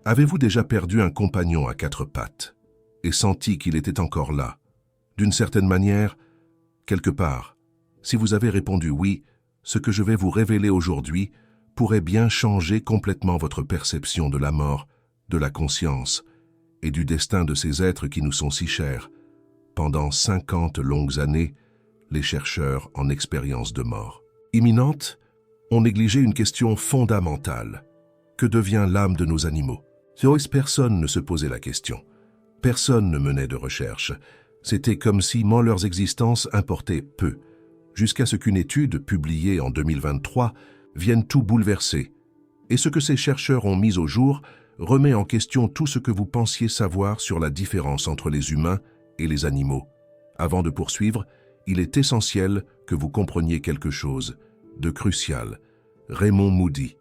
Avez-vous déjà perdu un compagnon à quatre pattes et senti qu'il était encore là, d'une certaine manière, quelque part? Si vous avez répondu oui, ce que je vais vous révéler aujourd'hui pourrait bien changer complètement votre perception de la mort, de la conscience et du destin de ces êtres qui nous sont si chers. Pendant 50 longues années, les chercheurs en expérience de mort imminente ont négligé une question fondamentale. Que devient l'âme de nos animaux? Personne ne se posait la question. Personne ne menait de recherche. C'était comme si leurs existences importaient peu, jusqu'à ce qu'une étude publiée en 2023 vienne tout bouleverser. Et ce que ces chercheurs ont mis au jour remet en question tout ce que vous pensiez savoir sur la différence entre les humains et les animaux. Avant de poursuivre, il est essentiel que vous compreniez quelque chose de crucial. Raymond Moody,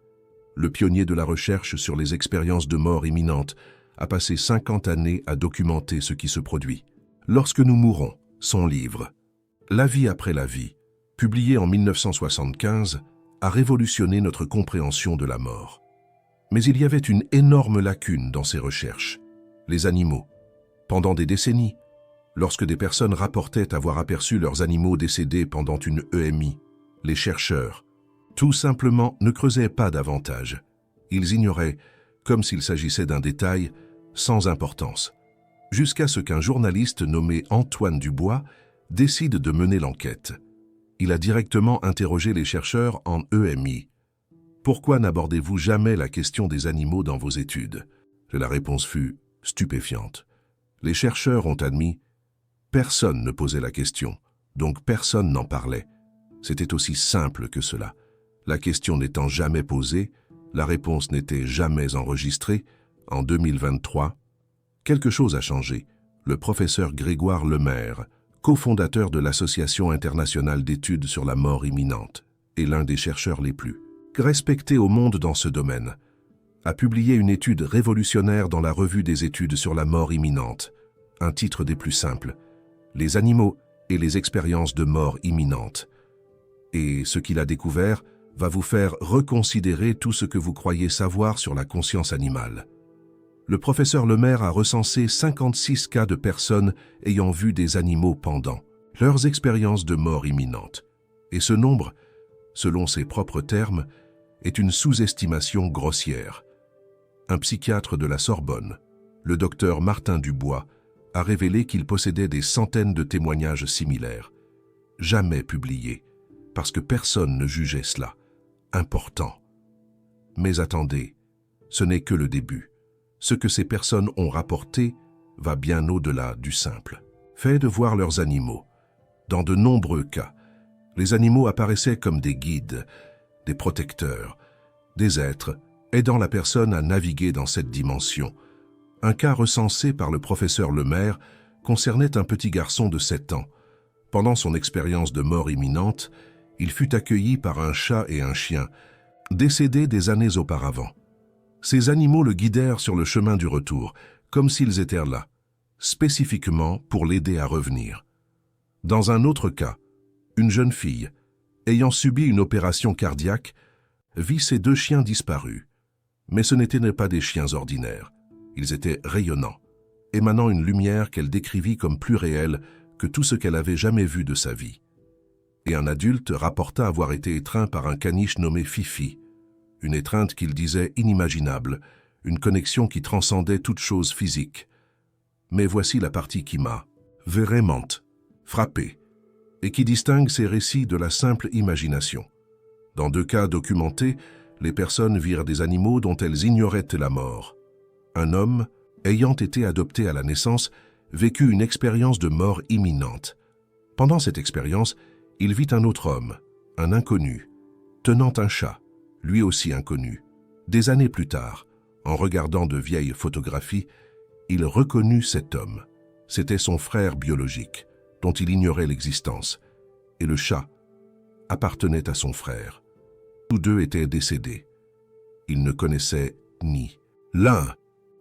le pionnier de la recherche sur les expériences de mort imminente, a passé 50 années à documenter ce qui se produit. Lorsque nous mourons, son livre « La vie après la vie », publié en 1975, a révolutionné notre compréhension de la mort. Mais il y avait une énorme lacune dans ces recherches. Les animaux. Pendant des décennies, lorsque des personnes rapportaient avoir aperçu leurs animaux décédés pendant une EMI, les chercheurs, tout simplement, ne creusaient pas davantage. Ils ignoraient, comme s'il s'agissait d'un détail, sans importance. Jusqu'à ce qu'un journaliste nommé Antoine Dubois décide de mener l'enquête. Il a directement interrogé les chercheurs en EMI. Pourquoi n'abordez-vous jamais la question des animaux dans vos études? La réponse fut stupéfiante. Les chercheurs ont admis, personne ne posait la question, donc personne n'en parlait. C'était aussi simple que cela. La question n'étant jamais posée, la réponse n'était jamais enregistrée. En 2023, quelque chose a changé. Le professeur Grégoire Lemaire, cofondateur de l'Association internationale d'études sur la mort imminente, et l'un des chercheurs les plus respectés au monde dans ce domaine, a publié une étude révolutionnaire dans la revue des études sur la mort imminente, un titre des plus simples, « Les animaux et les expériences de mort imminente ». Et ce qu'il a découvert va vous faire reconsidérer tout ce que vous croyez savoir sur la conscience animale. Le professeur Lemaire a recensé 56 cas de personnes ayant vu des animaux pendant leurs expériences de mort imminente. Et ce nombre, selon ses propres termes, est une sous-estimation grossière. Un psychiatre de la Sorbonne, le docteur Martin Dubois, a révélé qu'il possédait des centaines de témoignages similaires, jamais publiés, parce que personne ne jugeait cela important. Mais attendez, ce n'est que le début. Ce que ces personnes ont rapporté va bien au-delà du simple fait de voir leurs animaux. Dans de nombreux cas, les animaux apparaissaient comme des guides, des protecteurs, des êtres aidant la personne à naviguer dans cette dimension. Un cas recensé par le professeur Lemaire concernait un petit garçon de 7 ans. Pendant son expérience de mort imminente, il fut accueilli par un chat et un chien, décédés des années auparavant. Ces animaux le guidèrent sur le chemin du retour, comme s'ils étaient là, spécifiquement pour l'aider à revenir. Dans un autre cas, une jeune fille, ayant subi une opération cardiaque, vit ses 2 chiens disparus. Mais ce n'étaient pas des chiens ordinaires. Ils étaient rayonnants, émanant une lumière qu'elle décrivit comme plus réelle que tout ce qu'elle avait jamais vu de sa vie. Et un adulte rapporta avoir été étreint par un caniche nommé Fifi, une étreinte qu'il disait inimaginable, une connexion qui transcendait toute chose physique. Mais voici la partie qui m'a vraiment frappé, et qui distingue ces récits de la simple imagination. Dans 2 cas documentés, les personnes virent des animaux dont elles ignoraient la mort. Un homme, ayant été adopté à la naissance, vécut une expérience de mort imminente. Pendant cette expérience, il vit un autre homme, un inconnu, tenant un chat, lui aussi inconnu. Des années plus tard, en regardant de vieilles photographies, il reconnut cet homme. C'était son frère biologique, dont il ignorait l'existence, et le chat appartenait à son frère. Tous 2 étaient décédés. Il ne connaissait ni l'un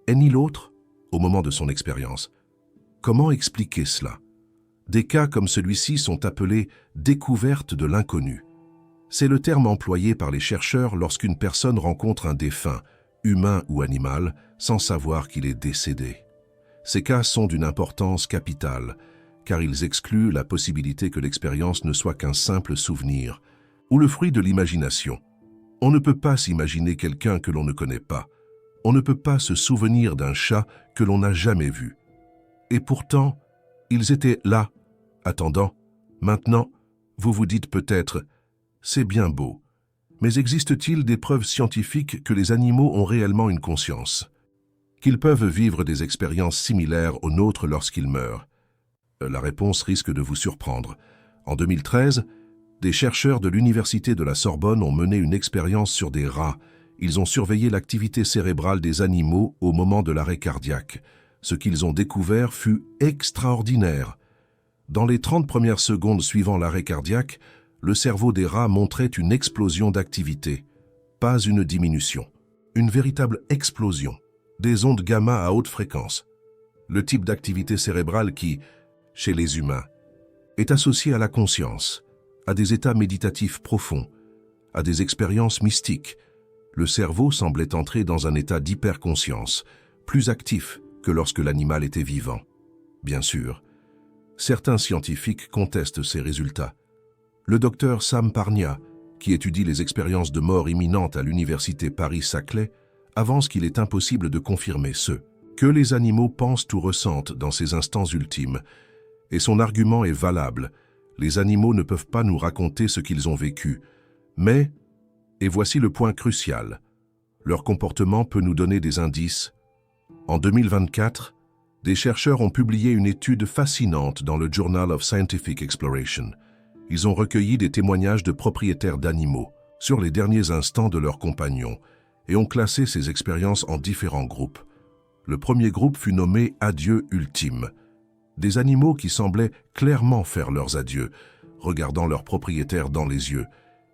et ni l'autre au moment de son expérience. Comment expliquer cela? Des cas comme celui-ci sont appelés « découverte de l'inconnu ». C'est le terme employé par les chercheurs lorsqu'une personne rencontre un défunt, humain ou animal, sans savoir qu'il est décédé. Ces cas sont d'une importance capitale, car ils excluent la possibilité que l'expérience ne soit qu'un simple souvenir, ou le fruit de l'imagination. On ne peut pas s'imaginer quelqu'un que l'on ne connaît pas. On ne peut pas se souvenir d'un chat que l'on n'a jamais vu. Et pourtant, ils étaient là, attendant. Maintenant, vous vous dites peut-être, c'est bien beau, mais existe-t-il des preuves scientifiques que les animaux ont réellement une conscience? Qu'ils peuvent vivre des expériences similaires aux nôtres lorsqu'ils meurent? La réponse risque de vous surprendre. En 2013, des chercheurs de l'Université de la Sorbonne ont mené une expérience sur des rats. Ils ont surveillé l'activité cérébrale des animaux au moment de l'arrêt cardiaque. Ce qu'ils ont découvert fut extraordinaire. Dans les 30 premières secondes suivant l'arrêt cardiaque, le cerveau des rats montrait une explosion d'activité. Pas une diminution. Une véritable explosion. Des ondes gamma à haute fréquence. Le type d'activité cérébrale qui, chez les humains, est associé à la conscience, à des états méditatifs profonds, à des expériences mystiques. Le cerveau semblait entrer dans un état d'hyperconscience, plus actif que lorsque l'animal était vivant. Bien sûr, certains scientifiques contestent ces résultats. Le docteur Sam Parnia, qui étudie les expériences de mort imminente à l'université Paris-Saclay, avance qu'il est impossible de confirmer ce que les animaux pensent ou ressentent dans ces instants ultimes. Et son argument est valable. Les animaux ne peuvent pas nous raconter ce qu'ils ont vécu. Mais, et voici le point crucial, leur comportement peut nous donner des indices. En 2024, des chercheurs ont publié une étude fascinante dans le Journal of Scientific Exploration. Ils ont recueilli des témoignages de propriétaires d'animaux sur les derniers instants de leurs compagnons et ont classé ces expériences en différents groupes. Le premier groupe fut nommé « Adieu ultime ». Des animaux qui semblaient clairement faire leurs adieux, regardant leurs propriétaires dans les yeux,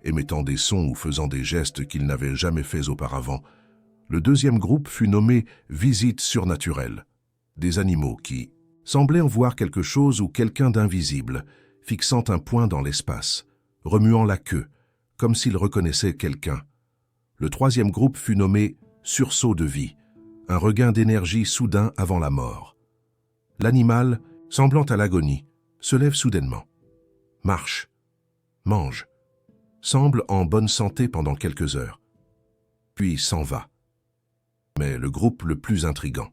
émettant des sons ou faisant des gestes qu'ils n'avaient jamais faits auparavant. Le deuxième groupe fut nommé « Visite surnaturelle ». Des animaux qui semblaient en voir quelque chose ou quelqu'un d'invisible, fixant un point dans l'espace, remuant la queue, comme s'ils reconnaissaient quelqu'un. Le troisième groupe fut nommé « Sursaut de vie », un regain d'énergie soudain avant la mort. L'animal, semblant à l'agonie, se lève soudainement, marche, mange, semble en bonne santé pendant quelques heures, puis s'en va. Mais le groupe le plus intrigant,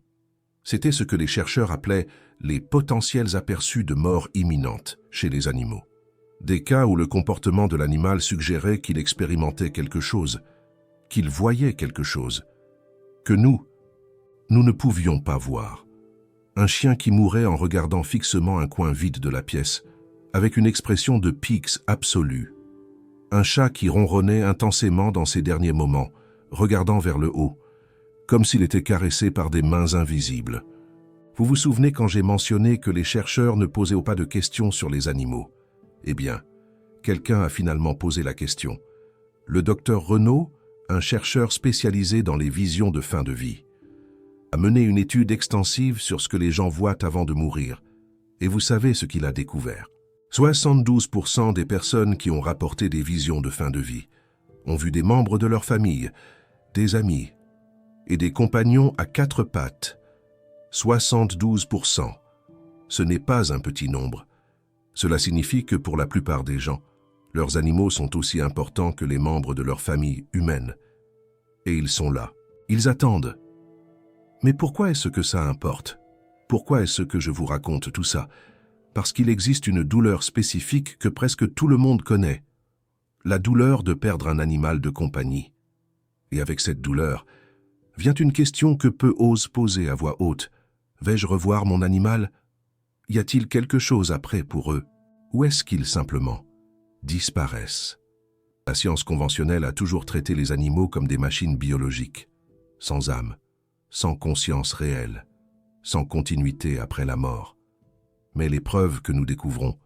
c'était ce que les chercheurs appelaient les potentiels aperçus de mort imminente chez les animaux. Des cas où le comportement de l'animal suggérait qu'il expérimentait quelque chose, qu'il voyait quelque chose, que nous ne pouvions pas voir. Un chien qui mourait en regardant fixement un coin vide de la pièce, avec une expression de pixe absolue. Un chat qui ronronnait intensément dans ses derniers moments, regardant vers le haut, comme s'il était caressé par des mains invisibles. Vous vous souvenez quand j'ai mentionné que les chercheurs ne posaient pas de questions sur les animaux? Eh bien, quelqu'un a finalement posé la question. Le docteur Renaud, un chercheur spécialisé dans les visions de fin de vie, a mené une étude extensive sur ce que les gens voient avant de mourir. Et vous savez ce qu'il a découvert. 72% des personnes qui ont rapporté des visions de fin de vie ont vu des membres de leur famille, des amis et des compagnons à quatre pattes. 72%. Ce n'est pas un petit nombre. Cela signifie que pour la plupart des gens, leurs animaux sont aussi importants que les membres de leur famille humaine. Et ils sont là. Ils attendent. Mais pourquoi est-ce que ça importe? Pourquoi est-ce que je vous raconte tout ça? Parce qu'il existe une douleur spécifique que presque tout le monde connaît. La douleur de perdre un animal de compagnie. Et avec cette douleur, vient une question que peu osent poser à voix haute. Vais-je revoir mon animal? Y a-t-il quelque chose après pour eux? Ou est-ce qu'ils simplement disparaissent? La science conventionnelle a toujours traité les animaux comme des machines biologiques, sans âme, sans conscience réelle, sans continuité après la mort. Mais les preuves que nous découvrons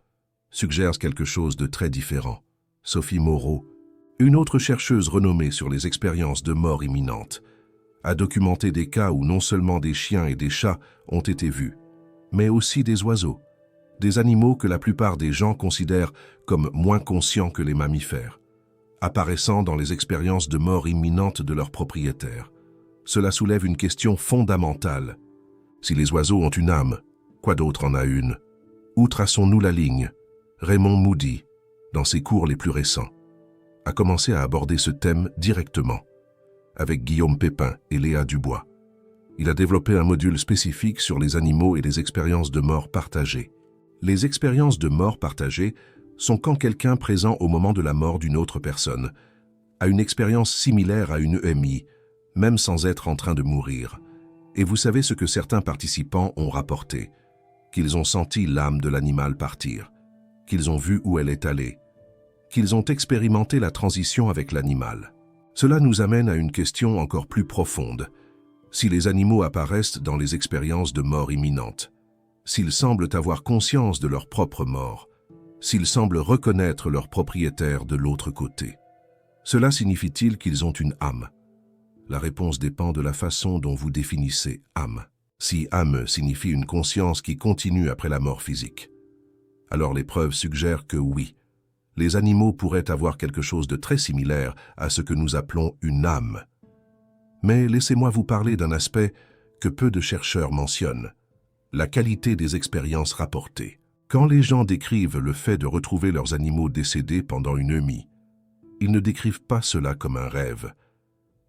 suggèrent quelque chose de très différent. Sophie Moreau, une autre chercheuse renommée sur les expériences de mort imminente, a documenté des cas où non seulement des chiens et des chats ont été vus, mais aussi des oiseaux, des animaux que la plupart des gens considèrent comme moins conscients que les mammifères, apparaissant dans les expériences de mort imminente de leurs propriétaires. Cela soulève une question fondamentale. Si les oiseaux ont une âme, quoi d'autre en a une? Où traçons-nous la ligne? Raymond Moody, dans ses cours les plus récents, a commencé à aborder ce thème directement, avec Guillaume Pépin et Léa Dubois. Il a développé un module spécifique sur les animaux et les expériences de mort partagées. Les expériences de mort partagées sont quand quelqu'un présent au moment de la mort d'une autre personne a une expérience similaire à une EMI, même sans être en train de mourir. Et vous savez ce que certains participants ont rapporté, qu'ils ont senti l'âme de l'animal partir, qu'ils ont vu où elle est allée, qu'ils ont expérimenté la transition avec l'animal. Cela nous amène à une question encore plus profonde. Si les animaux apparaissent dans les expériences de mort imminente, s'ils semblent avoir conscience de leur propre mort, s'ils semblent reconnaître leur propriétaire de l'autre côté, cela signifie-t-il qu'ils ont une âme? La réponse dépend de la façon dont vous définissez âme. Si âme signifie une conscience qui continue après la mort physique, alors les preuves suggèrent que oui, les animaux pourraient avoir quelque chose de très similaire à ce que nous appelons une âme. Mais laissez-moi vous parler d'un aspect que peu de chercheurs mentionnent, la qualité des expériences rapportées. Quand les gens décrivent le fait de retrouver leurs animaux décédés pendant une EMI, ils ne décrivent pas cela comme un rêve,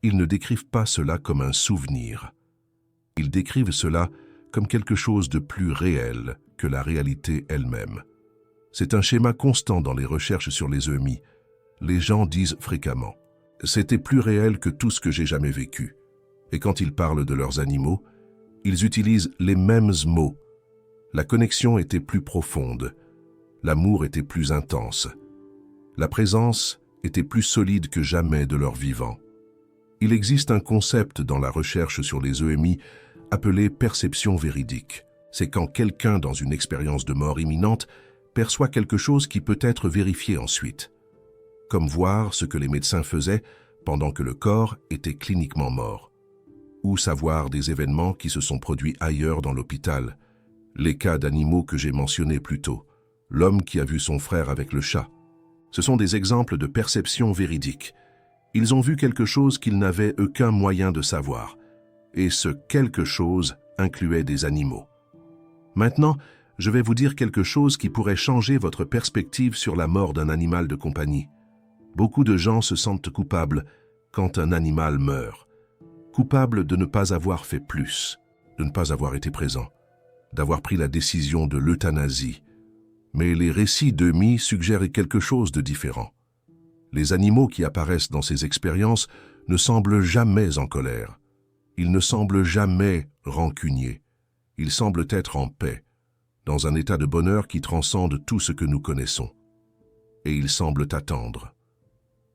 ils ne décrivent pas cela comme un souvenir. Ils décrivent cela comme quelque chose de plus réel que la réalité elle-même. C'est un schéma constant dans les recherches sur les EMI. Les gens disent fréquemment « c'était plus réel que tout ce que j'ai jamais vécu ». Et quand ils parlent de leurs animaux, ils utilisent les mêmes mots. La connexion était plus profonde, l'amour était plus intense, la présence était plus solide que jamais de leur vivant. Il existe un concept dans la recherche sur les EMI appelé perception véridique. C'est quand quelqu'un dans une expérience de mort imminente perçoit quelque chose qui peut être vérifié ensuite, comme voir ce que les médecins faisaient pendant que le corps était cliniquement mort, ou savoir des événements qui se sont produits ailleurs dans l'hôpital, les cas d'animaux que j'ai mentionnés plus tôt, l'homme qui a vu son frère avec le chat. Ce sont des exemples de perception véridique. Ils ont vu quelque chose qu'ils n'avaient aucun moyen de savoir, et ce quelque chose incluait des animaux. Maintenant, je vais vous dire quelque chose qui pourrait changer votre perspective sur la mort d'un animal de compagnie. Beaucoup de gens se sentent coupables quand un animal meurt. Coupables de ne pas avoir fait plus, de ne pas avoir été présent, d'avoir pris la décision de l'euthanasie. Mais les récits d'EMI suggèrent quelque chose de différent. Les animaux qui apparaissent dans ces expériences ne semblent jamais en colère. Ils ne semblent jamais rancuniers. Ils semblent être en paix, dans un état de bonheur qui transcende tout ce que nous connaissons. Et ils semblent attendre,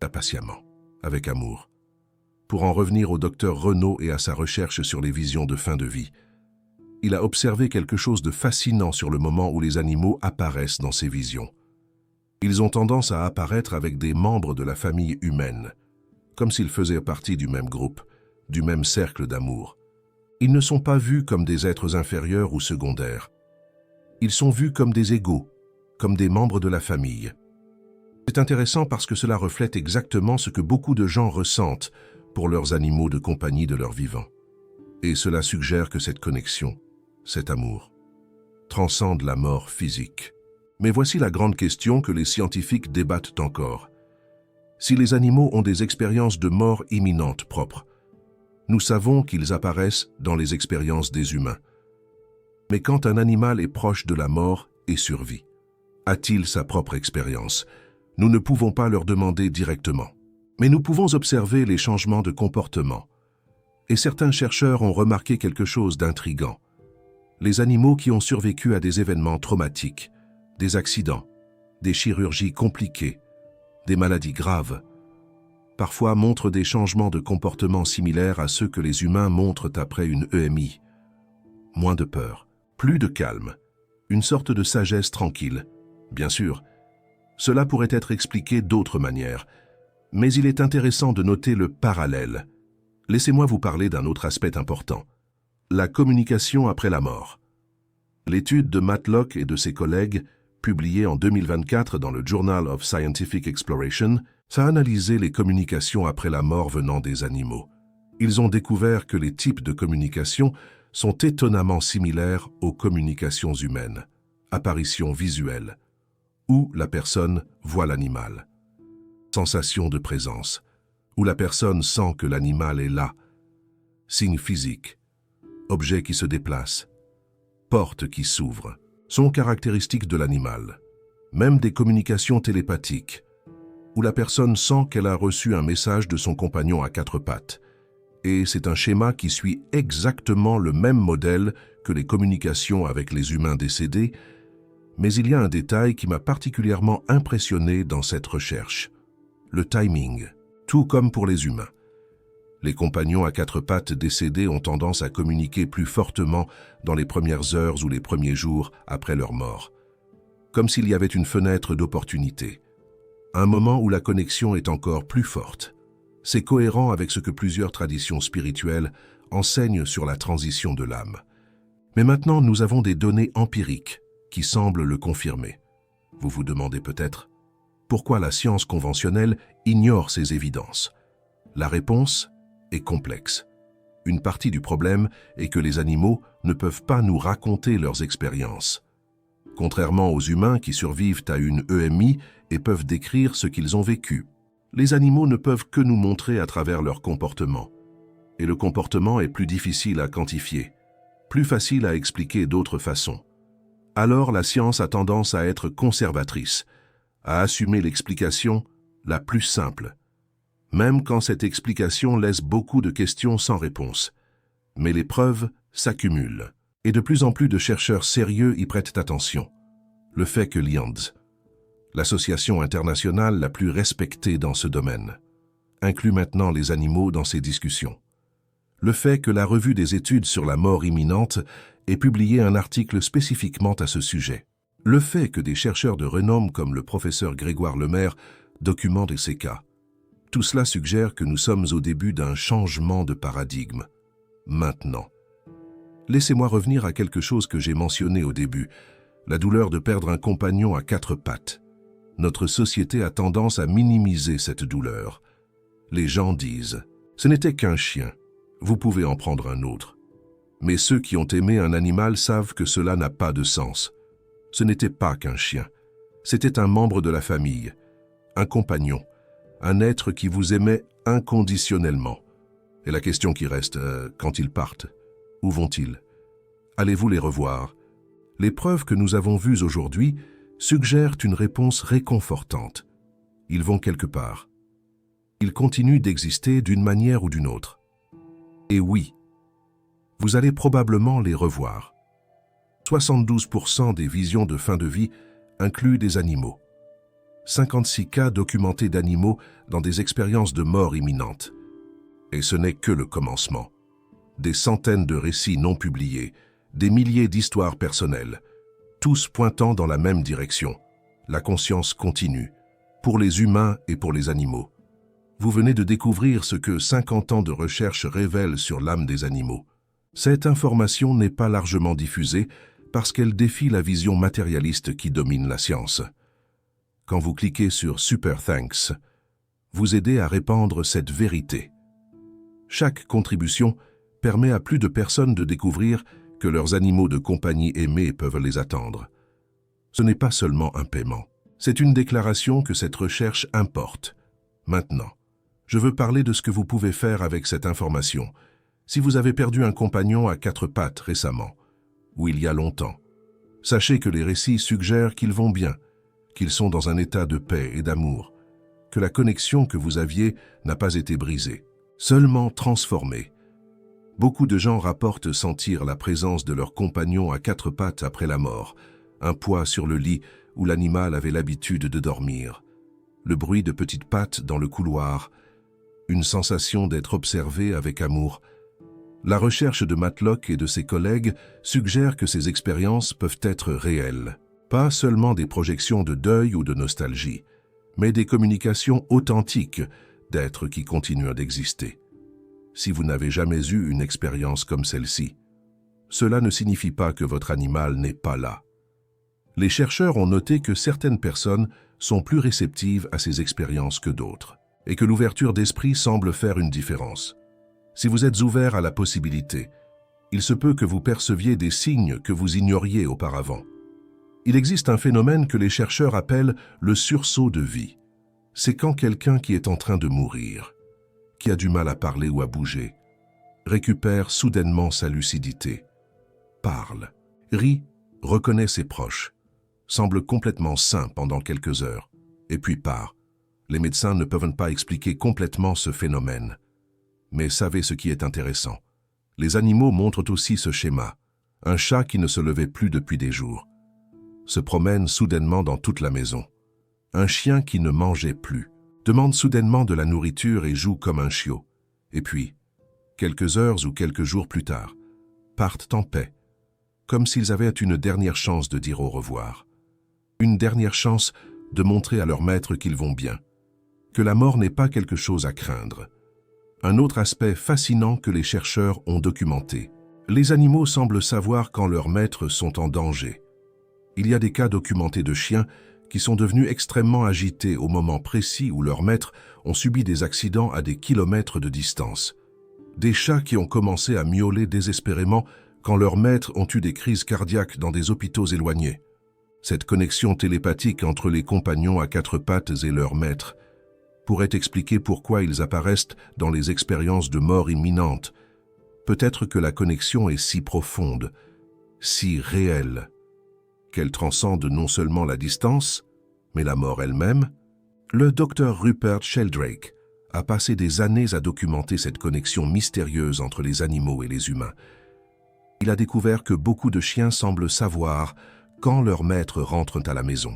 impatiemment, avec amour. Pour en revenir au docteur Renaud et à sa recherche sur les visions de fin de vie, il a observé quelque chose de fascinant sur le moment où les animaux apparaissent dans ces visions. Ils ont tendance à apparaître avec des membres de la famille humaine, comme s'ils faisaient partie du même groupe, du même cercle d'amour. Ils ne sont pas vus comme des êtres inférieurs ou secondaires. Ils sont vus comme des égaux, comme des membres de la famille. C'est intéressant parce que cela reflète exactement ce que beaucoup de gens ressentent pour leurs animaux de compagnie de leur vivant. Et cela suggère que cette connexion, cet amour, transcende la mort physique. Mais voici la grande question que les scientifiques débattent encore. Si les animaux ont des expériences de mort imminente propres, nous savons qu'ils apparaissent dans les expériences des humains. Mais quand un animal est proche de la mort et survit, a-t-il sa propre expérience? Nous ne pouvons pas leur demander directement. Mais nous pouvons observer les changements de comportement. Et certains chercheurs ont remarqué quelque chose d'intriguant. Les animaux qui ont survécu à des événements traumatiques, des accidents, des chirurgies compliquées, des maladies graves, parfois montrent des changements de comportement similaires à ceux que les humains montrent après une EMI. Moins de peur, plus de calme, une sorte de sagesse tranquille. Bien sûr, cela pourrait être expliqué d'autres manières, mais il est intéressant de noter le parallèle. Laissez-moi vous parler d'un autre aspect important, la communication après la mort. L'étude de Matlock et de ses collègues, publiée en 2024 dans le Journal of Scientific Exploration, a analysé les communications après la mort venant des animaux. Ils ont découvert que les types de communication sont étonnamment similaires aux communications humaines. Apparition visuelle, où la personne voit l'animal. Sensation de présence, où la personne sent que l'animal est là. Signes physiques, objet qui se déplace, porte qui s'ouvre, sont caractéristiques de l'animal. Même des communications télépathiques, où la personne sent qu'elle a reçu un message de son compagnon à quatre pattes. Et c'est un schéma qui suit exactement le même modèle que les communications avec les humains décédés, mais il y a un détail qui m'a particulièrement impressionné dans cette recherche. Le timing, tout comme pour les humains. Les compagnons à quatre pattes décédés ont tendance à communiquer plus fortement dans les premières heures ou les premiers jours après leur mort, comme s'il y avait une fenêtre d'opportunité, un moment où la connexion est encore plus forte. C'est cohérent avec ce que plusieurs traditions spirituelles enseignent sur la transition de l'âme. Mais maintenant, nous avons des données empiriques qui semblent le confirmer. Vous vous demandez peut-être pourquoi la science conventionnelle ignore ces évidences. La réponse est complexe. Une partie du problème est que les animaux ne peuvent pas nous raconter leurs expériences. Contrairement aux humains qui survivent à une EMI et peuvent décrire ce qu'ils ont vécu, les animaux ne peuvent que nous montrer à travers leur comportement. Et le comportement est plus difficile à quantifier, plus facile à expliquer d'autres façons. Alors la science a tendance à être conservatrice, à assumer l'explication la plus simple, même quand cette explication laisse beaucoup de questions sans réponse. Mais les preuves s'accumulent, et de plus en plus de chercheurs sérieux y prêtent attention. Le fait que l'IANDS, l'association internationale la plus respectée dans ce domaine, inclut maintenant les animaux dans ses discussions. Le fait que la revue des études sur la mort imminente ait publié un article spécifiquement à ce sujet. Le fait que des chercheurs de renom comme le professeur Grégoire Lemaire documentent ces cas. Tout cela suggère que nous sommes au début d'un changement de paradigme. Maintenant. Laissez-moi revenir à quelque chose que j'ai mentionné au début, la douleur de perdre un compagnon à quatre pattes. Notre société a tendance à minimiser cette douleur. Les gens disent « ce n'était qu'un chien, vous pouvez en prendre un autre ». Mais ceux qui ont aimé un animal savent que cela n'a pas de sens. Ce n'était pas qu'un chien, c'était un membre de la famille, un compagnon, un être qui vous aimait inconditionnellement. Et la question qui reste, quand ils partent, où vont-ils? Allez-vous les revoir? Les preuves que nous avons vues aujourd'hui suggèrent une réponse réconfortante. Ils vont quelque part. Ils continuent d'exister d'une manière ou d'une autre. Et oui, vous allez probablement les revoir. 72% des visions de fin de vie incluent des animaux. 56 cas documentés d'animaux dans des expériences de mort imminente. Et ce n'est que le commencement. Des centaines de récits non publiés, des milliers d'histoires personnelles, tous pointant dans la même direction. La conscience continue, pour les humains et pour les animaux. Vous venez de découvrir ce que 50 ans de recherche révèlent sur l'âme des animaux. Cette information n'est pas largement diffusée parce qu'elle défie la vision matérialiste qui domine la science. Quand vous cliquez sur « Super Thanks », vous aidez à répandre cette vérité. Chaque contribution permet à plus de personnes de découvrir que leurs animaux de compagnie aimés peuvent les attendre. Ce n'est pas seulement un paiement, c'est une déclaration que cette recherche importe. Maintenant, je veux parler de ce que vous pouvez faire avec cette information. Si vous avez perdu un compagnon à quatre pattes récemment, ou il y a longtemps, sachez que les récits suggèrent qu'ils vont bien, qu'ils sont dans un état de paix et d'amour, que la connexion que vous aviez n'a pas été brisée, seulement transformée. Beaucoup de gens rapportent sentir la présence de leur compagnon à quatre pattes après la mort, un poids sur le lit où l'animal avait l'habitude de dormir, le bruit de petites pattes dans le couloir, une sensation d'être observé avec amour. La recherche de Matlock et de ses collègues suggère que ces expériences peuvent être réelles, pas seulement des projections de deuil ou de nostalgie, mais des communications authentiques d'êtres qui continuent d'exister. Si vous n'avez jamais eu une expérience comme celle-ci, cela ne signifie pas que votre animal n'est pas là. Les chercheurs ont noté que certaines personnes sont plus réceptives à ces expériences que d'autres, et que l'ouverture d'esprit semble faire une différence. Si vous êtes ouvert à la possibilité, il se peut que vous perceviez des signes que vous ignoriez auparavant. Il existe un phénomène que les chercheurs appellent le sursaut de vie. C'est quand quelqu'un qui est en train de mourir, qui a du mal à parler ou à bouger, récupère soudainement sa lucidité, parle, rit, reconnaît ses proches, semble complètement sain pendant quelques heures, et puis part. Les médecins ne peuvent pas expliquer complètement ce phénomène. Mais savez ce qui est intéressant. Les animaux montrent aussi ce schéma. Un chat qui ne se levait plus depuis des jours se promène soudainement dans toute la maison. Un chien qui ne mangeait plus demande soudainement de la nourriture et joue comme un chiot. Et puis, quelques heures ou quelques jours plus tard, partent en paix, comme s'ils avaient une dernière chance de dire au revoir. Une dernière chance de montrer à leur maître qu'ils vont bien, que la mort n'est pas quelque chose à craindre. Un autre aspect fascinant que les chercheurs ont documenté. Les animaux semblent savoir quand leurs maîtres sont en danger. Il y a des cas documentés de chiens qui sont devenus extrêmement agités au moment précis où leurs maîtres ont subi des accidents à des kilomètres de distance. Des chats qui ont commencé à miauler désespérément quand leurs maîtres ont eu des crises cardiaques dans des hôpitaux éloignés. Cette connexion télépathique entre les compagnons à quatre pattes et leurs maîtres pourrait expliquer pourquoi ils apparaissent dans les expériences de mort imminente. Peut-être que la connexion est si profonde, si réelle, qu'elle transcende non seulement la distance, mais la mort elle-même. Le docteur Rupert Sheldrake a passé des années à documenter cette connexion mystérieuse entre les animaux et les humains. Il a découvert que beaucoup de chiens semblent savoir quand leurs maîtres rentrent à la maison,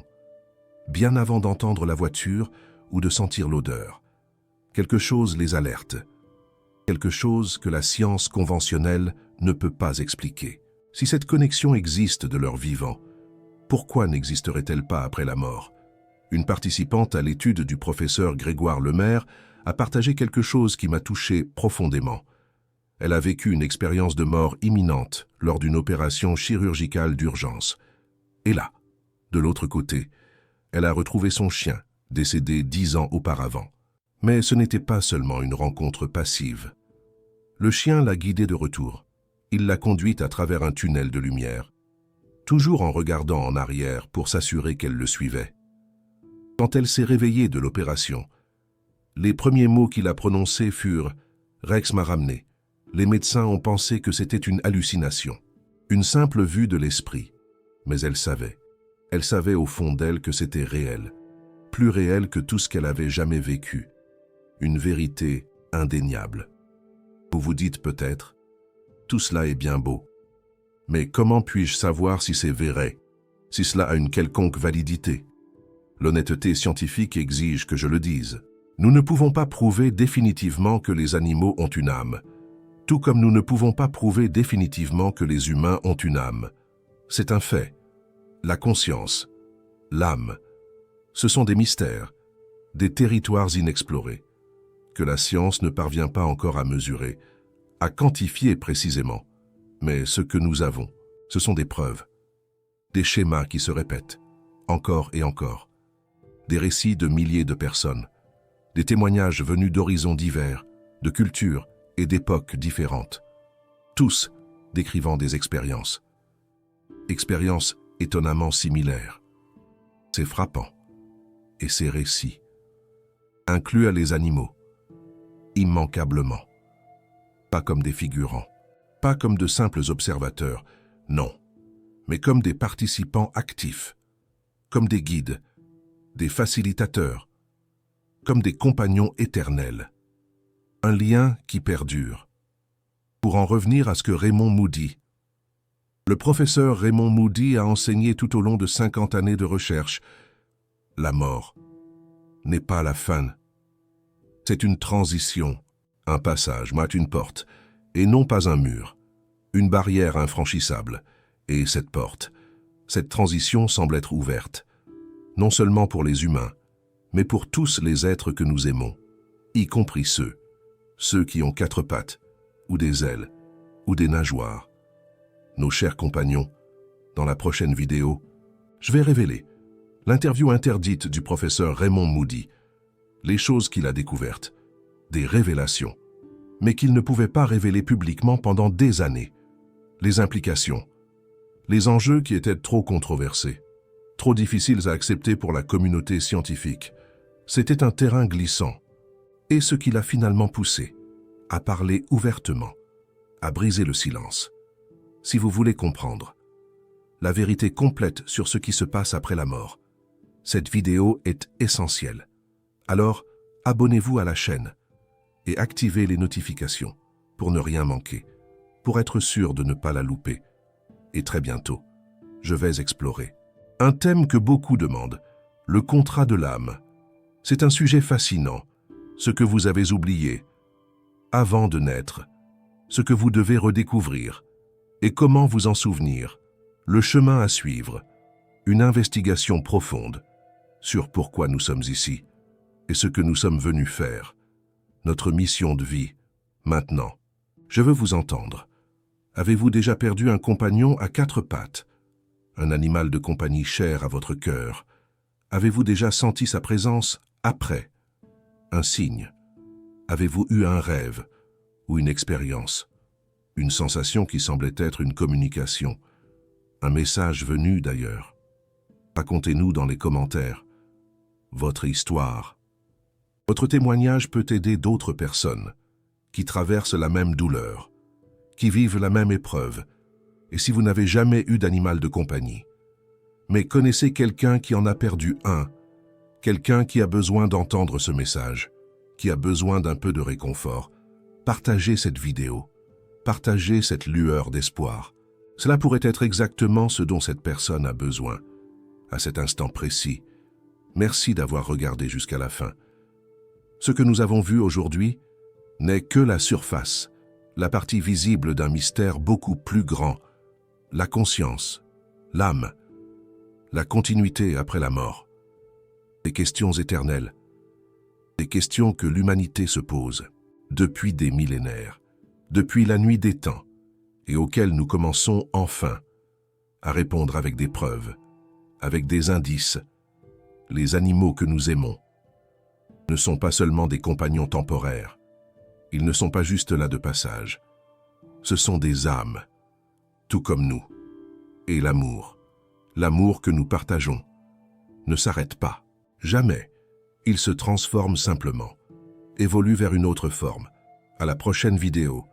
bien avant d'entendre la voiture ou de sentir l'odeur. Quelque chose les alerte, quelque chose que la science conventionnelle ne peut pas expliquer. Si cette connexion existe de leur vivant, pourquoi n'existerait-elle pas après la mort? Une participante à l'étude du professeur Grégoire Lemaire a partagé quelque chose qui m'a touché profondément. Elle a vécu une expérience de mort imminente lors d'une opération chirurgicale d'urgence. Et là, de l'autre côté, elle a retrouvé son chien, décédé 10 ans auparavant. Mais ce n'était pas seulement une rencontre passive. Le chien l'a guidée de retour. Il l'a conduite à travers un tunnel de lumière, toujours en regardant en arrière pour s'assurer qu'elle le suivait. Quand elle s'est réveillée de l'opération, les premiers mots qu'il a prononcés furent « Rex m'a ramené ». Les médecins ont pensé que c'était une hallucination, une simple vue de l'esprit. Mais elle savait au fond d'elle que c'était réel, plus réel que tout ce qu'elle avait jamais vécu. Une vérité indéniable. Vous vous dites peut-être, tout cela est bien beau. Mais comment puis-je savoir si c'est vrai, si cela a une quelconque validité? L'honnêteté scientifique exige que je le dise. Nous ne pouvons pas prouver définitivement que les animaux ont une âme, tout comme nous ne pouvons pas prouver définitivement que les humains ont une âme. C'est un fait. La conscience, l'âme, ce sont des mystères, des territoires inexplorés, que la science ne parvient pas encore à mesurer, à quantifier précisément. Mais ce que nous avons, ce sont des preuves, des schémas qui se répètent, encore et encore, des récits de milliers de personnes, des témoignages venus d'horizons divers, de cultures et d'époques différentes, tous décrivant des expériences étonnamment similaires. C'est frappant, et ces récits incluent les animaux, immanquablement, pas comme des figurants, pas comme de simples observateurs, non, mais comme des participants actifs, comme des guides, des facilitateurs, comme des compagnons éternels. Un lien qui perdure. Pour en revenir à ce que Raymond Moody, le professeur Raymond Moody a enseigné tout au long de 50 années de recherche, la mort n'est pas la fin. C'est une transition, un passage, une porte, et non pas un mur, une barrière infranchissable. Et cette porte, cette transition semble être ouverte, non seulement pour les humains, mais pour tous les êtres que nous aimons, y compris ceux qui ont 4 pattes, ou des ailes, ou des nageoires. Nos chers compagnons, dans la prochaine vidéo, je vais révéler l'interview interdite du professeur Raymond Moody, les choses qu'il a découvertes, des révélations, mais qu'il ne pouvait pas révéler publiquement pendant des années. Les implications. Les enjeux qui étaient trop controversés, trop difficiles à accepter pour la communauté scientifique. C'était un terrain glissant. Et ce qui l'a finalement poussé à parler ouvertement, à briser le silence. Si vous voulez comprendre la vérité complète sur ce qui se passe après la mort, cette vidéo est essentielle. Alors, abonnez-vous à la chaîne et activez les notifications pour ne rien manquer, pour être sûr de ne pas la louper. Et très bientôt, je vais explorer un thème que beaucoup demandent, le contrat de l'âme. C'est un sujet fascinant, ce que vous avez oublié avant de naître, ce que vous devez redécouvrir et comment vous en souvenir, le chemin à suivre, une investigation profonde sur pourquoi nous sommes ici et ce que nous sommes venus faire, notre mission de vie. Maintenant, je veux vous entendre. Avez-vous déjà perdu un compagnon à 4 pattes, un animal de compagnie cher à votre cœur? Avez-vous déjà senti sa présence après? Un signe? Avez-vous eu un rêve ou une expérience? Une sensation qui semblait être une communication, un message venu d'ailleurs? Racontez-nous dans les commentaires votre histoire. Votre témoignage peut aider d'autres personnes qui traversent la même douleur, qui vivent la même épreuve. Et si vous n'avez jamais eu d'animal de compagnie, mais connaissez quelqu'un qui en a perdu un, quelqu'un qui a besoin d'entendre ce message, qui a besoin d'un peu de réconfort, partagez cette vidéo, partagez cette lueur d'espoir. Cela pourrait être exactement ce dont cette personne a besoin, à cet instant précis. Merci d'avoir regardé jusqu'à la fin. Ce que nous avons vu aujourd'hui n'est que la surface, la partie visible d'un mystère beaucoup plus grand, la conscience, l'âme, la continuité après la mort. Des questions éternelles, des questions que l'humanité se pose depuis des millénaires, depuis la nuit des temps, et auxquelles nous commençons enfin à répondre avec des preuves, avec des indices. Les animaux que nous aimons ne sont pas seulement des compagnons temporaires, ils ne sont pas juste là de passage. Ce sont des âmes, tout comme nous. Et l'amour que nous partageons, ne s'arrête pas, jamais. Il se transforme simplement, évolue vers une autre forme. À la prochaine vidéo.